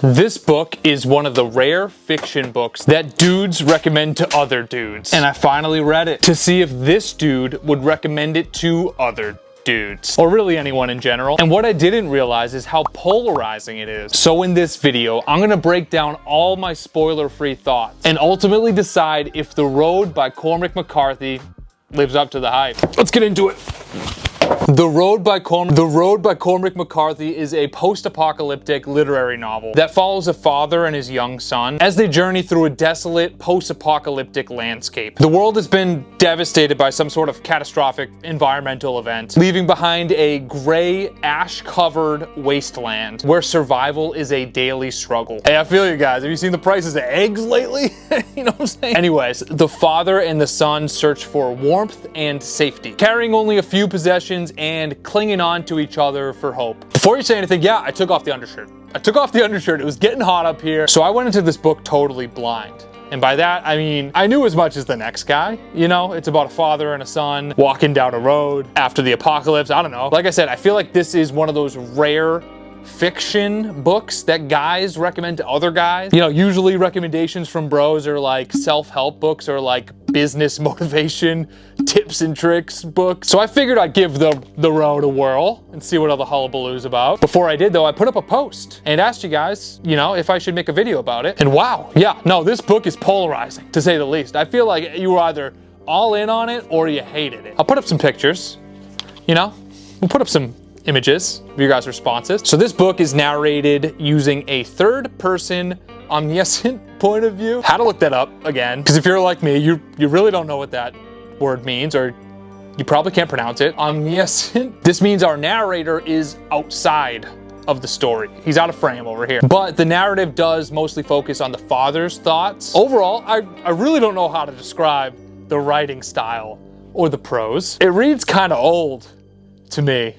This book is one of the rare fiction books that dudes recommend to other dudes. And I finally read it to see if this dude would recommend it to other dudes, or really anyone in general. And what I didn't realize is how polarizing it is. So in this video, I'm gonna break down all my spoiler-free thoughts and ultimately decide if The Road by Cormac McCarthy lives up to the hype. Let's get into it. The Road by Cormac McCarthy is a post-apocalyptic literary novel that follows a father and his young son as they journey through a desolate post-apocalyptic landscape. The world has been devastated by some sort of catastrophic environmental event, leaving behind a gray, ash-covered wasteland where survival is a daily struggle. Hey, I feel you guys. Have you seen the prices of eggs lately? You know what I'm saying? Anyways, the father and the son search for warmth and safety, carrying only a few possessions and clinging on to each other for hope. Before you say anything, yeah, I took off the undershirt. It was getting hot up here, so I went into this book totally blind. And by that, I mean, I knew as much as the next guy. You know, it's about a father and a son walking down a road after the apocalypse. I don't know. Like I said, I feel like this is one of those rare fiction books that guys recommend to other guys. You know, usually recommendations from bros are like self-help books or like business motivation tips and tricks books. So I figured I'd give the Road a whirl and see what all the hullabaloo's about. Before I did though, I put up a post and asked you guys, you know, if I should make a video about it. And wow, yeah, no, this book is polarizing to say the least. I feel like you were either all in on it or you hated it. I'll put up some pictures, you know, we'll put up some images of your guys' responses. So this book is narrated using a third-person omniscient point of view. Had to look that up again, because if you're like me, you really don't know what that word means, or you probably can't pronounce it. Omniscient. This means our narrator is outside of the story. He's out of frame over here. But the narrative does mostly focus on the father's thoughts. Overall, I really don't know how to describe the writing style or the prose. It reads kind of old to me.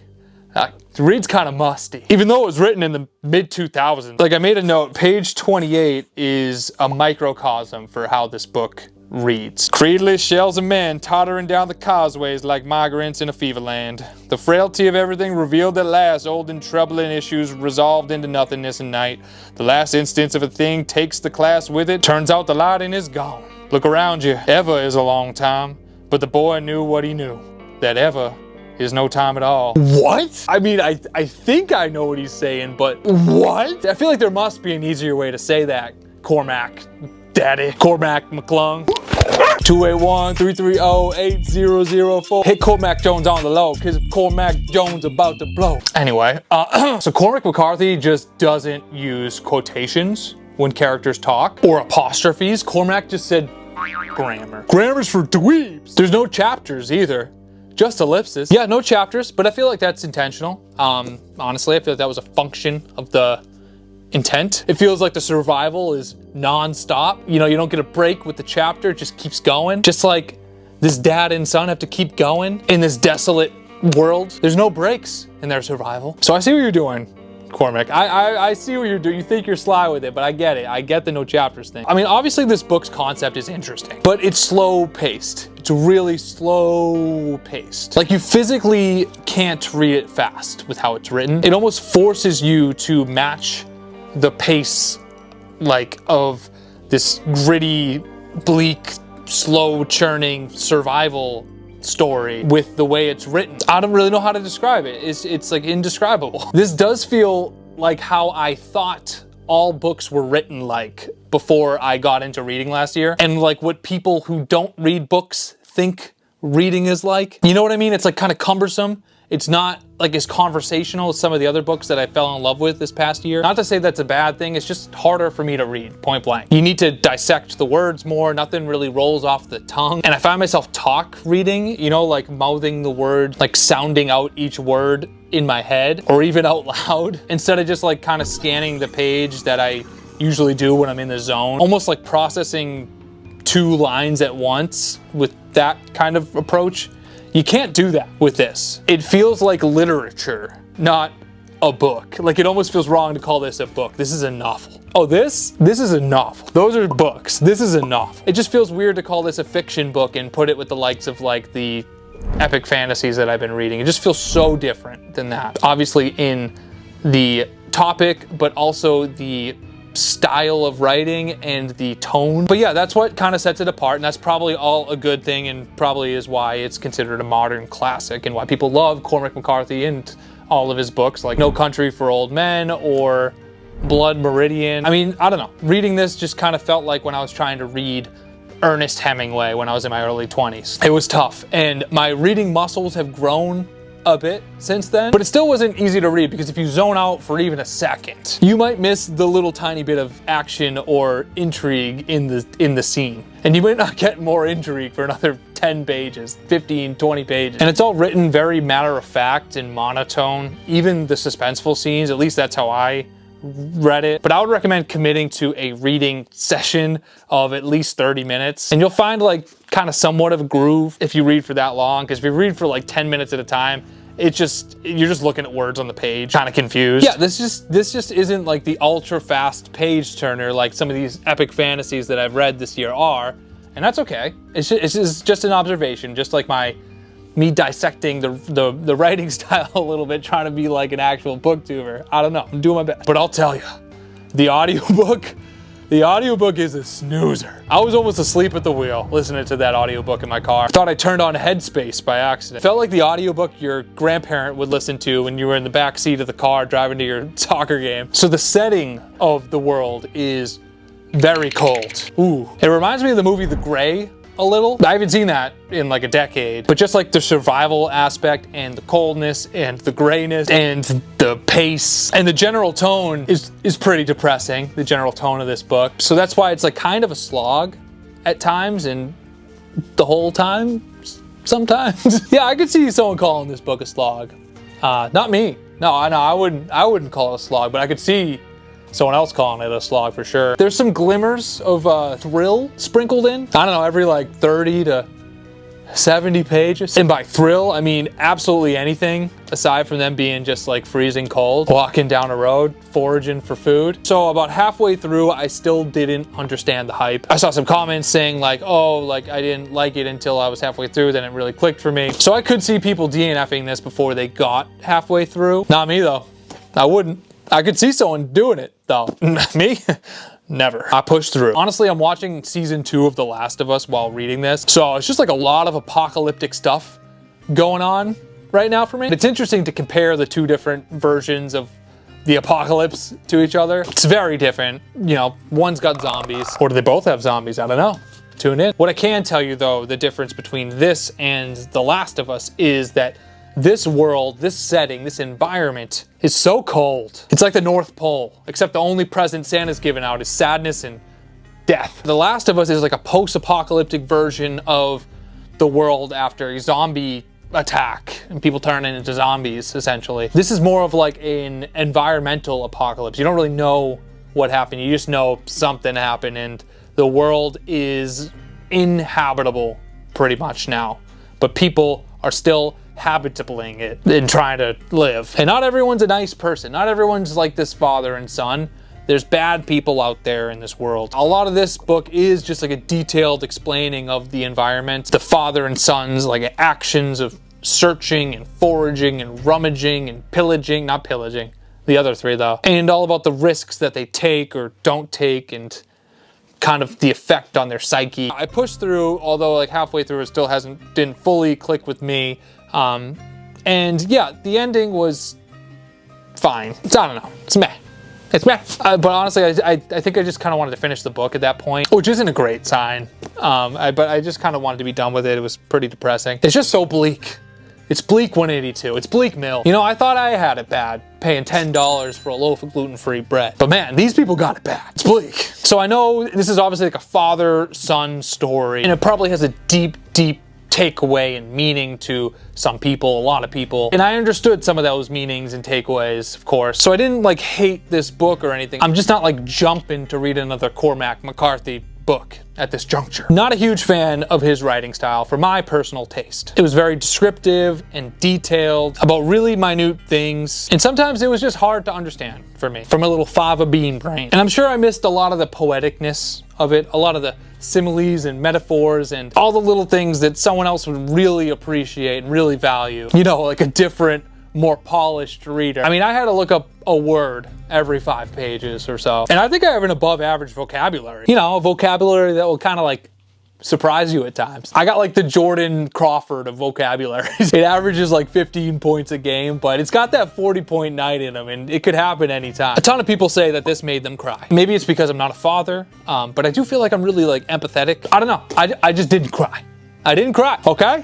It reads kind of musty, even though it was written in the mid-2000s. Like, I made a note, page 28 is a microcosm for how this book reads. Creedless shells of men tottering down the causeways like migrants in a fever land. The frailty of everything revealed at last, old and troubling issues resolved into nothingness and night. The last instance of a thing takes the class with it, turns out the lighting is gone. Look around you, ever is a long time, but the boy knew what he knew, that ever is no time at all. What? I mean, I think I know what he's saying, but what? I feel like there must be an easier way to say that, Cormac Daddy. Cormac McClung. 281-330-8004. Hit Cormac Jones on the low, cause Cormac Jones about to blow. Anyway, so Cormac McCarthy just doesn't use quotations when characters talk, or apostrophes. Cormac just said grammar. Grammar's for dweebs. There's no chapters either. Just ellipses. Yeah, no chapters, but I feel like that's intentional. Honestly, I feel like that was a function of the intent. It feels like the survival is non-stop. You know, you don't get a break with the chapter, it just keeps going. Just like this dad and son have to keep going in this desolate world. There's no breaks in their survival. So I see what you're doing, Cormac. I see what you're doing. You think you're sly with it, but I get it. I get the no chapters thing. I mean, obviously this book's concept is interesting, but it's slow paced. It's really slow paced. Like, you physically can't read it fast with how it's written. It almost forces you to match the pace, like, of this gritty, bleak, slow churning survival story with the way it's written. I don't really know how to describe it. It's like indescribable. This does feel like how I thought all books were written like before I got into reading last year, and like what people who don't read books think reading is like. You know what I mean? It's like kind of cumbersome. It's not like as conversational as some of the other books that I fell in love with this past year. Not to say that's a bad thing, it's just harder for me to read, point blank. You need to dissect the words more, nothing really rolls off the tongue. And I find myself talk reading, you know, like mouthing the word, like sounding out each word in my head or even out loud, instead of just like kind of scanning the page that I usually do when I'm in the zone. Almost like processing two lines at once with that kind of approach. You can't do that with this. It feels like literature, not a book. Like, it almost feels wrong to call this a book. This is a novel. Oh, this is a novel. Those are books. This is a novel. It just feels weird to call this a fiction book and put it with the likes of like the epic fantasies that I've been reading. It just feels so different than that. Obviously in the topic, but also the style of writing and the tone. But yeah, that's what kind of sets it apart, and that's probably all a good thing, and probably is why it's considered a modern classic and why people love Cormac McCarthy and all of his books, like No Country for Old Men or Blood Meridian. I mean, I don't know. Reading this just kind of felt like when I was trying to read Ernest Hemingway when I was in my early 20s. It was tough, and my reading muscles have grown a bit since then, but it still wasn't easy to read because if you zone out for even a second, you might miss the little tiny bit of action or intrigue in the scene, and you might not get more intrigue for another 10 pages, 15, 20 pages. And it's all written very matter of fact and monotone. Even the suspenseful scenes, at least that's how I read it. But I would recommend committing to a reading session of at least 30 minutes, and you'll find like kind of somewhat of a groove if you read for that long, because if you read for like 10 minutes at a time, you're just looking at words on the page, kind of confused. Yeah, this just isn't like the ultra fast page turner like some of these epic fantasies that I've read this year are, and that's okay. It's just an observation, just like me dissecting the writing style a little bit, trying to be like an actual booktuber. I don't know, I'm doing my best. But I'll tell you, the audiobook is a snoozer. I was almost asleep at the wheel listening to that audiobook in my car. I thought I turned on Headspace by accident. It felt like the audiobook your grandparent would listen to when you were in the back seat of the car driving to your soccer game. So the setting of the world is very cold. Ooh. It reminds me of the movie The Grey a little. I haven't seen that in like a decade, but just like the survival aspect and the coldness and the grayness and the pace and the general tone is pretty depressing, the general tone of this book. So that's why it's like kind of a slog at times, and the whole time sometimes. Yeah, I could see someone calling this book a slog. Not me. No, I wouldn't call it a slog, but I could see someone else calling it a slog for sure. There's some glimmers of thrill sprinkled in. I don't know, every like 30 to 70 pages. And by thrill, I mean absolutely anything aside from them being just like freezing cold, walking down a road, foraging for food. So about halfway through, I still didn't understand the hype. I saw some comments saying like, oh, like I didn't like it until I was halfway through, then it really clicked for me. So I could see people DNFing this before they got halfway through. Not me though, I wouldn't. I could see someone doing it though. Me? Never. I pushed through. Honestly, I'm watching season 2 of The Last of Us while reading this. So it's just like a lot of apocalyptic stuff going on right now for me. It's interesting to compare the two different versions of the apocalypse to each other. It's very different. You know, one's got zombies. Or do they both have zombies? I don't know. Tune in. What I can tell you though, the difference between this and The Last of Us is that this world, this setting, this environment is so cold. It's like the North Pole, except the only present Santa's given out is sadness and death. The Last of Us is like a post-apocalyptic version of the world after a zombie attack and people turning into zombies, essentially. This is more of like an environmental apocalypse. You don't really know what happened. You just know something happened, and the world is inhabitable pretty much now. But people are still habitabling it and trying to live. And not everyone's a nice person. Not everyone's like this father and son. There's bad people out there in this world. A lot of this book is just like a detailed explaining of the environment, the father and son's like actions of searching and foraging and rummaging and pillaging, not pillaging, the other three though, and all about the risks that they take or don't take and kind of the effect on their psyche. I pushed through, although like halfway through it still didn't fully click with me. And yeah, the ending was fine. I don't know. It's meh. It's meh. But honestly, I think I just kind of wanted to finish the book at that point, which isn't a great sign. But I just kind of wanted to be done with it. It was pretty depressing. It's just so bleak. It's bleak 182. It's bleak mill. You know, I thought I had it bad, paying $10 for a loaf of gluten-free bread. But man, these people got it bad. It's bleak. So I know this is obviously like a father-son story, and it probably has a deep, deep takeaway and meaning to some people, a lot of people. And I understood some of those meanings and takeaways, of course. So I didn't like hate this book or anything. I'm just not like jumping to read another Cormac McCarthy book at this juncture. Not a huge fan of his writing style for my personal taste. It was very descriptive and detailed about really minute things, and sometimes it was just hard to understand for me from a little fava bean brain. And I'm sure I missed a lot of the poeticness of it, a lot of the similes and metaphors and all the little things that someone else would really appreciate and really value. You know, like a different, more polished reader. I mean, I had to look up a word every 5 pages or so. And I think I have an above average vocabulary. You know, a vocabulary that will kind of like surprise you at times. I got like the Jordan Crawford of vocabularies. It averages like 15 points a game, but it's got that 40-point night in them, and it could happen anytime. A ton of people say that this made them cry. Maybe it's because I'm not a father, but I do feel like I'm really like empathetic. I don't know. I just didn't cry. I didn't cry, okay?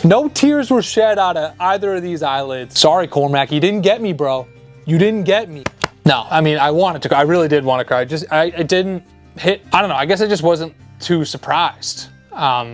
No tears were shed out of either of these eyelids. Sorry, Cormac, you didn't get me, bro. You didn't get me. No, I mean, I wanted to cry. I really did want to cry. I didn't hit, I don't know, I guess I just wasn't too surprised.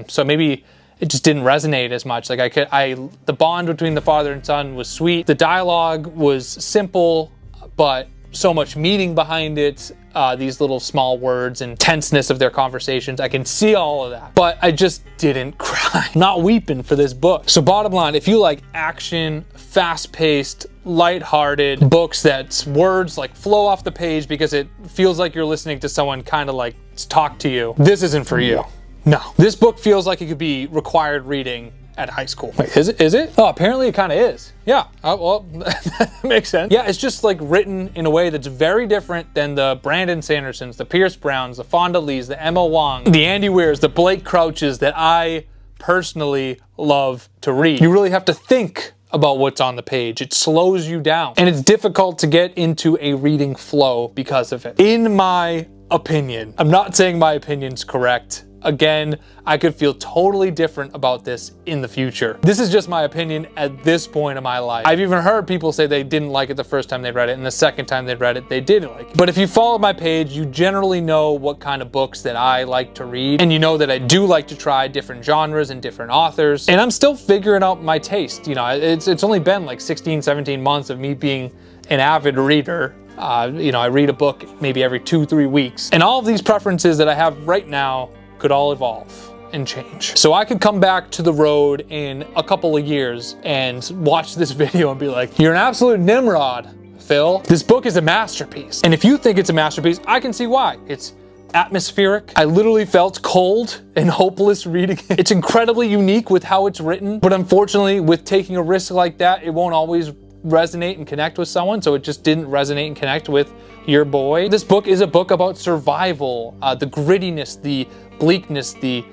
So maybe it just didn't resonate as much. Like the bond between the father and son was sweet. The dialogue was simple, but so much meaning behind it. These little small words and tenseness of their conversations. I can see all of that, but I just didn't cry. Not weeping for this book. So bottom line, if you like action, fast-paced, light-hearted books that's words like flow off the page because it feels like you're listening to someone kind of like talk to you, this isn't for you. No. This book feels like it could be required reading at high school. Wait, is it? Oh, apparently it kind of is. Yeah, well, that makes sense. Yeah, it's just like written in a way that's very different than the Brandon Sandersons, the Pierce Browns, the Fonda Lees, the Emma Wong, the Andy Weirs, the Blake Crouches that I personally love to read. You really have to think about what's on the page. It slows you down, and it's difficult to get into a reading flow because of it. In my opinion, I'm not saying my opinion's correct. Again, I could feel totally different about this in the future. This is just my opinion at this point in my life. I've even heard people say they didn't like it the first time they read it, and the second time they read it, they did like it. But if you follow my page, you generally know what kind of books that I like to read, and you know that I do like to try different genres and different authors, and I'm still figuring out my taste. You know, it's only been like 16, 17 months of me being an avid reader. You know, I read a book maybe every 2-3 weeks, and all of these preferences that I have right now could all evolve and change. So I could come back to the road in a couple of years and watch this video and be like, you're an absolute Nimrod, Phil. This book is a masterpiece. And if you think it's a masterpiece, I can see why. It's atmospheric. I literally felt cold and hopeless reading it. It's incredibly unique with how it's written, but unfortunately with taking a risk like that, it won't always resonate and connect with someone, so it just didn't resonate and connect with your boy. This book is a book about survival, the grittiness, the bleakness, the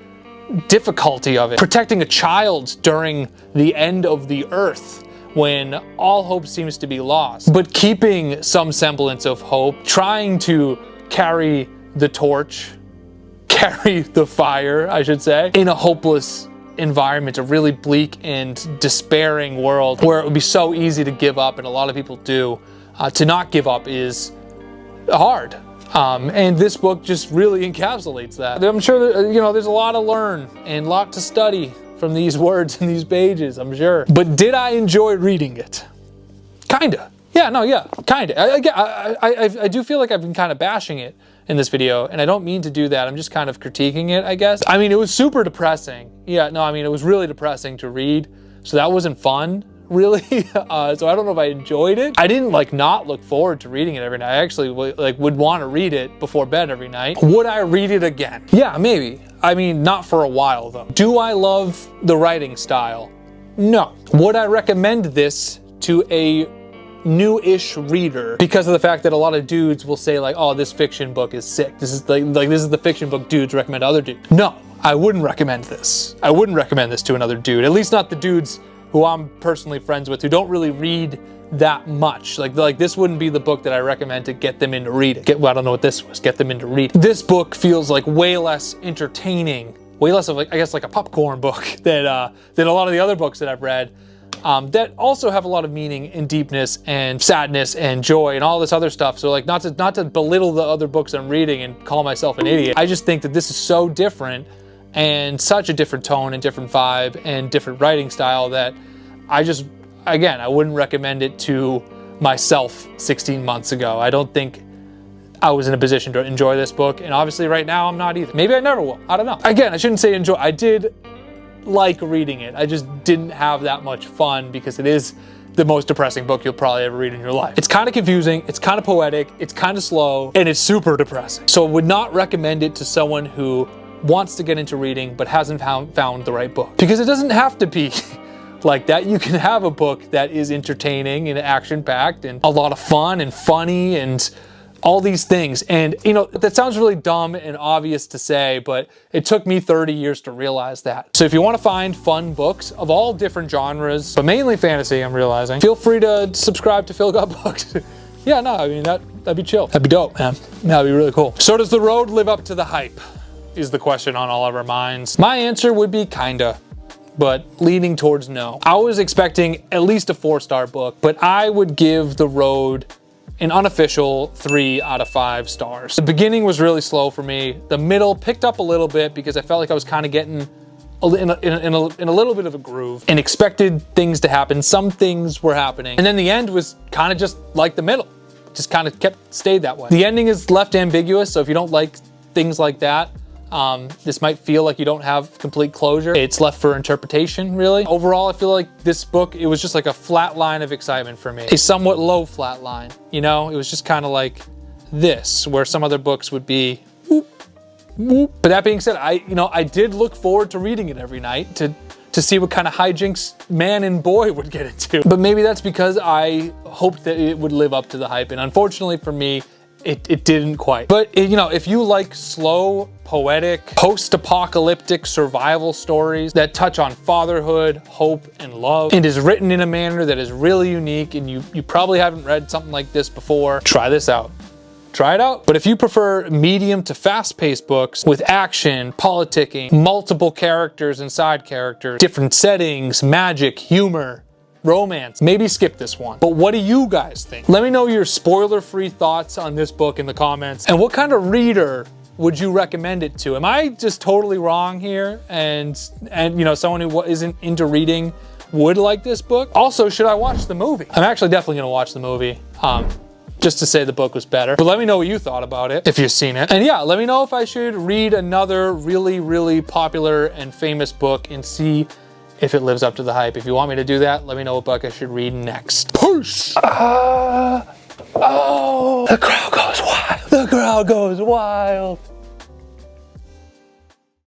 difficulty of it. Protecting a child during the end of the earth when all hope seems to be lost, but keeping some semblance of hope, trying to carry the torch, carry the fire, I should say, in a hopeless environment, a really bleak and despairing world where it would be so easy to give up, and a lot of people do. To not give up is hard. And this book just really encapsulates that. I'm sure that, you know, there's a lot to learn and a lot to study from these words and these pages, I'm sure. But did I enjoy reading it? Kinda. Yeah, no, yeah, kinda. I do feel like I've been kind of bashing it in this video, and I don't mean to do that. I'm just kind of critiquing it, I guess. I mean, it was super depressing. Yeah, no, I mean, it was really depressing to read, so that wasn't fun, really. So I don't know if I enjoyed it. I didn't like not look forward to reading it every night. I actually would want to read it before bed every night. Would I read it again? Yeah, maybe. I mean, not for a while though. Do I love the writing style? No. Would I recommend this to a new-ish reader because of the fact that a lot of dudes will say like, oh, this fiction book is sick. This is like this is the fiction book dudes recommend to other dudes. No, I wouldn't recommend this. I wouldn't recommend this to another dude. At least not the dudes who I'm personally friends with who don't really read that much. Like this wouldn't be the book that I recommend to get them into reading. Well, I don't know what this was. Get them into reading. This book feels like way less entertaining, way less of like, I guess like a popcorn book than a lot of the other books that I've read. That also have a lot of meaning and deepness and sadness and joy and all this other stuff. So like not to belittle the other books I'm reading and call myself an idiot. I just think that this is so different and such a different tone and different vibe and different writing style that I wouldn't recommend it to myself 16 months ago. I don't think I was in a position to enjoy this book, and obviously right now I'm not either. Maybe I never will. I don't know. Again, I shouldn't say enjoy. I did like reading it. I just didn't have that much fun because it is the most depressing book you'll probably ever read in your life. It's kind of confusing, it's kind of poetic, it's kind of slow, and it's super depressing. So I would not recommend it to someone who wants to get into reading but hasn't found the right book. Because it doesn't have to be like that, you can have a book that is entertaining and action-packed and a lot of fun and funny and all these things. And you know, that sounds really dumb and obvious to say, but it took me 30 years to realize that. So if you want to find fun books of all different genres, but mainly fantasy, I'm realizing, feel free to subscribe to Phil Got Books. Yeah, no, I mean, that'd be chill. That'd be dope, man. That'd be really cool. So does the road live up to the hype? Is the question on all of our minds. My answer would be kinda, but leaning towards no. I was expecting at least a 4-star book, but I would give The Road an unofficial 3 out of 5 stars. The beginning was really slow for me. The middle picked up a little bit because I felt like I was kind of getting in a little bit of a groove and expected things to happen. Some things were happening. And then the end was kind of just like the middle. Just kind of stayed that way. The ending is left ambiguous, so if you don't like things like that, this might feel like you don't have complete closure. It's left for interpretation, really. Overall, I feel like this book, it was just like a flat line of excitement for me. A somewhat low flat line, you know? It was just kind of like this, where some other books would be whoop, whoop. But that being said, I did look forward to reading it every night to see what kind of hijinks man and boy would get into. But maybe that's because I hoped that it would live up to the hype. And unfortunately for me, it didn't quite. But if you like slow, poetic, post-apocalyptic survival stories that touch on fatherhood, hope, and love, and is written in a manner that is really unique, and you probably haven't read something like this before, try this out. Try it out. But if you prefer medium to fast-paced books with action, politicking, multiple characters and side characters, different settings, magic, humor, romance, maybe skip this one. But what do you guys think? Let me know your spoiler-free thoughts on this book in the comments. And what kind of reader would you recommend it to? Am I just totally wrong here? And someone who isn't into reading would like this book? Also, should I watch the movie? I'm actually definitely gonna watch the movie. Just to say the book was better. But let me know what you thought about it, if you've seen it. And yeah, let me know if I should read another really, really popular and famous book and see if it lives up to the hype. If you want me to do that, let me know what book I should read next. Push! Oh, the crowd goes wild. The crowd goes wild.